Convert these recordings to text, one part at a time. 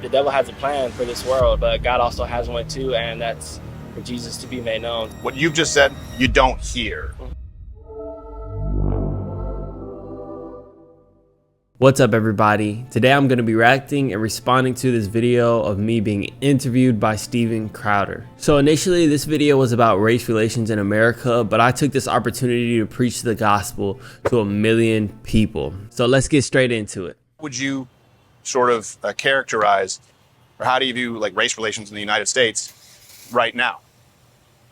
The devil has a plan for this world, but God also has one too, and that's for Jesus to be made known. What you've just said, you don't hear. What's up, everybody? Today I'm going to be reacting and responding to this video of me being interviewed by Steven Crowder. So initially this video was about race relations in America, but I took this opportunity to preach the gospel to 1 million people. So let's get straight into it. Would you sort of characterize, or how do you view like race relations in the United States right now?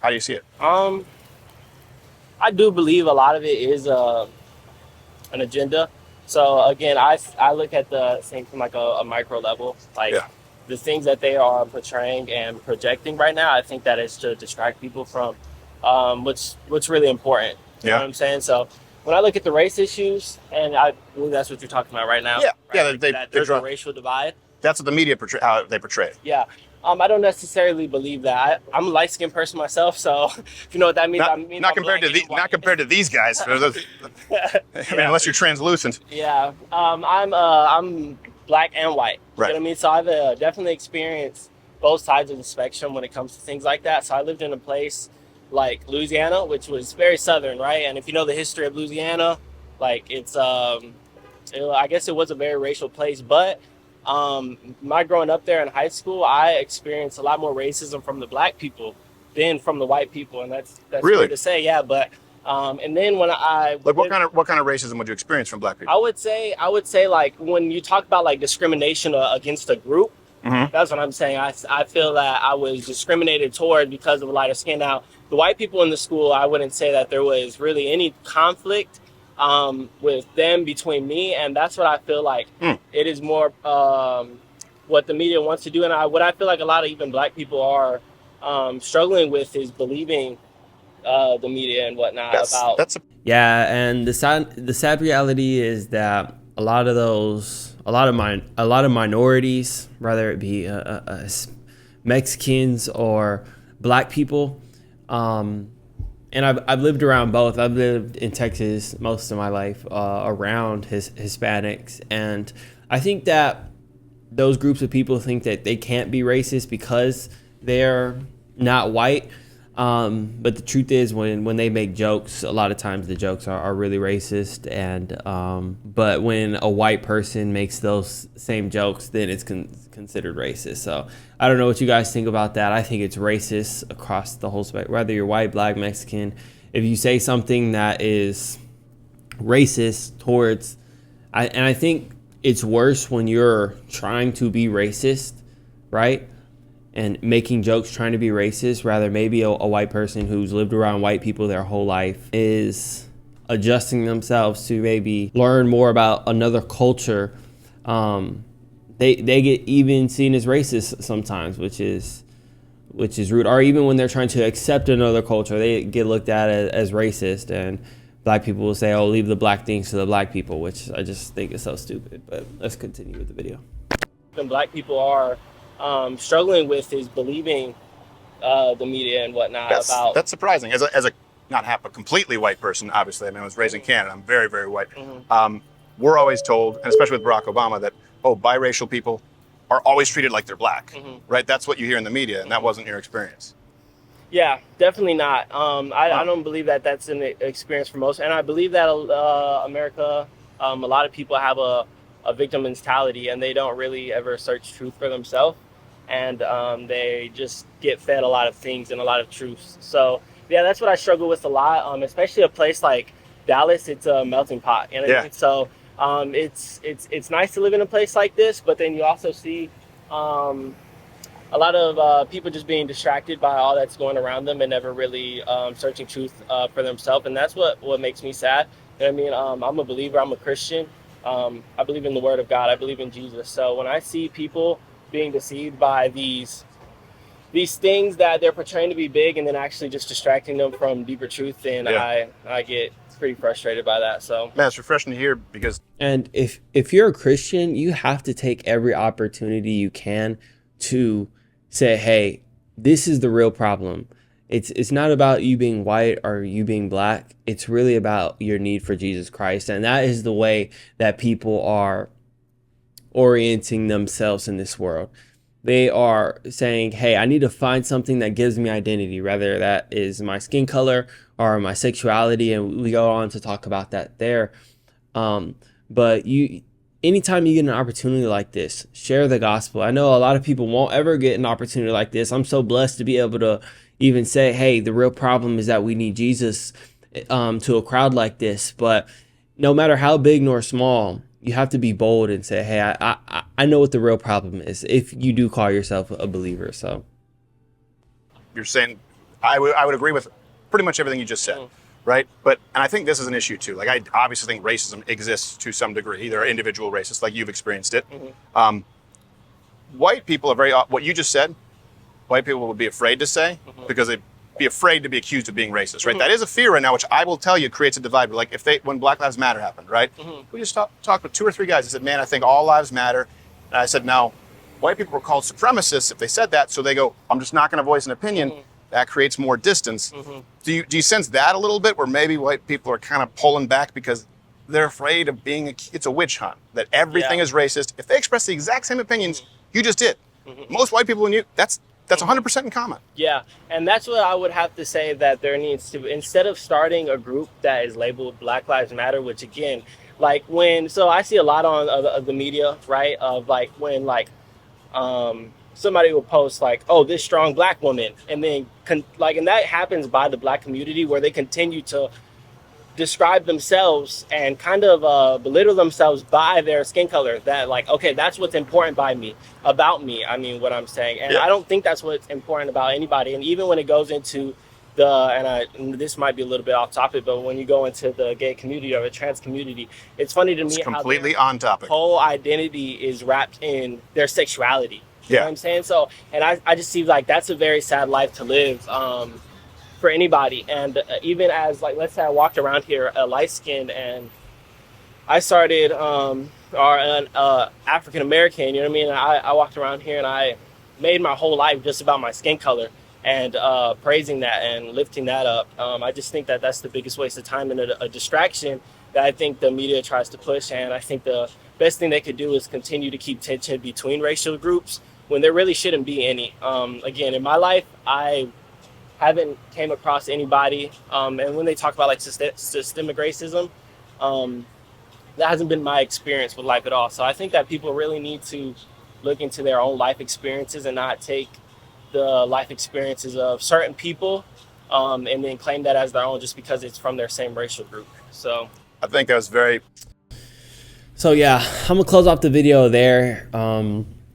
How do you see it? I do believe a lot of it is an agenda. So again, I look at the thing from like a micro level, like the things that they are portraying and projecting right now. I think that is to distract people from what's really important. You know what I'm saying? So when I look at the race issues, and I believe that's what you're talking about right now. Yeah, right? yeah. That there's a racial divide. That's what the media how they portray it. Yeah. I don't necessarily believe that. I'm a light-skinned person myself, so if you know what that means, not compared to these guys. I mean, unless you're translucent. Yeah, I'm black and white. Right. You know what I mean? So I've definitely experienced both sides of the spectrum when it comes to things like that. So I lived in a place like Louisiana, which was very southern, right? And if you know the history of Louisiana, like it's I guess it was a very racial place, but my growing up there in high school, I experienced a lot more racism from the black people than from the white people, and that's really weird to say, yeah. But and then when what kind of racism would you experience from black people? I would say like when you talk about like discrimination against a group, that's what I'm saying. I feel that I was discriminated toward because of a lighter skin. Now, the white people in the school, I wouldn't say that there was really any conflict with them between me, and that's what I feel like it is more what the media wants to do, and what I feel like a lot of even black people are struggling with is believing the media and whatnot yeah. And the sad reality is that a lot of minorities, whether it be Mexicans or black people, and I've lived around both. I've lived in Texas most of my life around Hispanics. And I think that those groups of people think that they can't be racist because they're not white. But the truth is when they make jokes, a lot of times the jokes are really racist. And but when a white person makes those same jokes, then it's considered racist. So I don't know what you guys think about that. I think it's racist across the whole spectrum, whether you're white, black, Mexican. If you say something that is racist towards, and I think it's worse when you're trying to be racist, right? And making jokes trying to be racist, rather maybe a white person who's lived around white people their whole life is adjusting themselves to maybe learn more about another culture. They get even seen as racist sometimes, which is rude. Or even when they're trying to accept another culture, they get looked at as racist, and black people will say, "Oh, leave the black things to the black people," which I just think is so stupid. But let's continue with the video. And black people are struggling with is believing the media and whatnot. That's surprising. As a not half a completely white person, obviously. I mean, I was raised in Canada. I'm very, very white. We're always told, and especially with Barack Obama, that biracial people are always treated like they're black, right? That's what you hear in the media, and that wasn't your experience. Yeah, definitely not. I don't believe that that's an experience for most, and I believe that America, a lot of people have a victim mentality, and they don't really ever search truth for themselves, and they just get fed a lot of things and a lot of truths. So yeah, that's what I struggle with a lot, especially a place like Dallas. It's a melting pot, you know what I mean? So it's nice to live in a place like this, but then you also see a lot of people just being distracted by all that's going around them and never really searching truth for themselves, and that's what makes me sad. You know what I mean? I'm a believer. I'm a Christian. I believe in the Word of God. I believe in Jesus. So when I see people being deceived by these things that they're portraying to be big and then actually just distracting them from deeper truth, then I get pretty frustrated by that. So man, it's refreshing to hear, because and if you're a Christian, you have to take every opportunity you can to say, hey, this is the real problem. It's not about you being white or you being black. It's really about your need for Jesus Christ. And that is the way that people are orienting themselves in this world. They are saying, hey, I need to find something that gives me identity, whether that is my skin color or my sexuality. And we go on to talk about that there. But anytime you get an opportunity like this, share the gospel. I know a lot of people won't ever get an opportunity like this. I'm so blessed to be able to even say, hey, the real problem is that we need Jesus to a crowd like this. But no matter how big nor small, you have to be bold and say, hey, I know what the real problem is if you do call yourself a believer. So You're saying, I would agree with pretty much everything you just said, right? And I think this is an issue too. Like, I obviously think racism exists to some degree. There are individual racists, like you've experienced it. White people are what you just said, white people would be afraid to say because they'd be afraid to be accused of being racist, right? That is a fear right now, which I will tell you creates a divide. Like when Black Lives Matter happened, right? We just talked with 2 or 3 guys. I said, man, I think all lives matter. And I said, no, white people were called supremacists if they said that. So they go, I'm just not going to voice an opinion. That creates more distance. Do you sense that a little bit, where maybe white people are kind of pulling back because they're afraid of being, it's a witch hunt, that everything is racist? If they express the exact same opinions you just did, most white people that's 100% in common. Yeah, and that's what I would have to say, that there needs to, instead of starting a group that is labeled Black Lives Matter, which again, like so I see a lot on the media, right, of like when like somebody will post like, oh, this strong Black woman, and then and that happens by the Black community, where they continue to describe themselves and kind of belittle themselves by their skin color, that like, okay, that's what's important about me. I mean, what I'm saying. And I don't think that's what's important about anybody. And even when it goes into and this might be a little bit off topic, but when you go into the gay community or the trans community, it's funny to me It's how completely on topic. whole identity is wrapped in their sexuality. You know what I'm saying? So, and I just see like that's a very sad life to live for anybody. And even as, like, let's say I walked around here light-skinned, and I started or an African American, you know what I mean? I walked around here and I made my whole life just about my skin color, and praising that and lifting that up. I just think that that's the biggest waste of time and a distraction that I think the media tries to push. And I think the best thing they could do is continue to keep tension between racial groups when there really shouldn't be any. Again, in my life, I haven't came across anybody, and when they talk about like systemic racism, that hasn't been my experience with life at all. So I think that people really need to look into their own life experiences and not take the life experiences of certain people and then claim that as their own just because it's from their same racial group. So I think that was very... So yeah, I'm gonna close off the video there.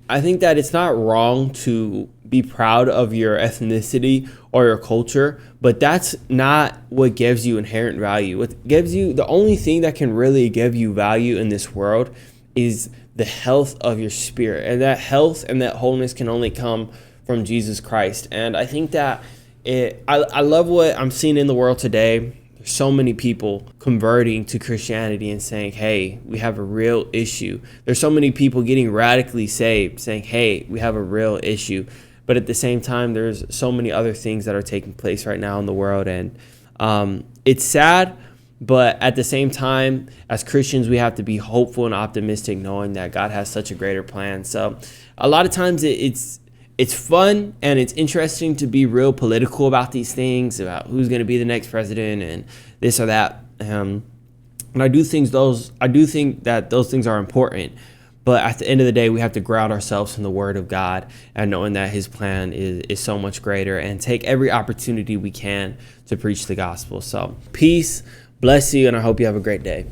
I think that it's not wrong to be proud of your ethnicity or your culture, but that's not what gives you inherent value. What gives you, the only thing that can really give you value in this world is the health of your spirit. And that health and that wholeness can only come from Jesus Christ. And I think that I love what I'm seeing in the world today. There's so many people converting to Christianity and saying, hey, we have a real issue. There's so many people getting radically saved saying, hey, we have a real issue. But at the same time, there's so many other things that are taking place right now in the world. And it's sad, but at the same time, as Christians, we have to be hopeful and optimistic, knowing that God has such a greater plan. So a lot of times it's fun and it's interesting to be real political about these things, about who's going to be the next president and this or that. And I do think that those things are important. But at the end of the day, we have to ground ourselves in the Word of God and knowing that His plan is so much greater, and take every opportunity we can to preach the gospel. So peace, bless you, and I hope you have a great day.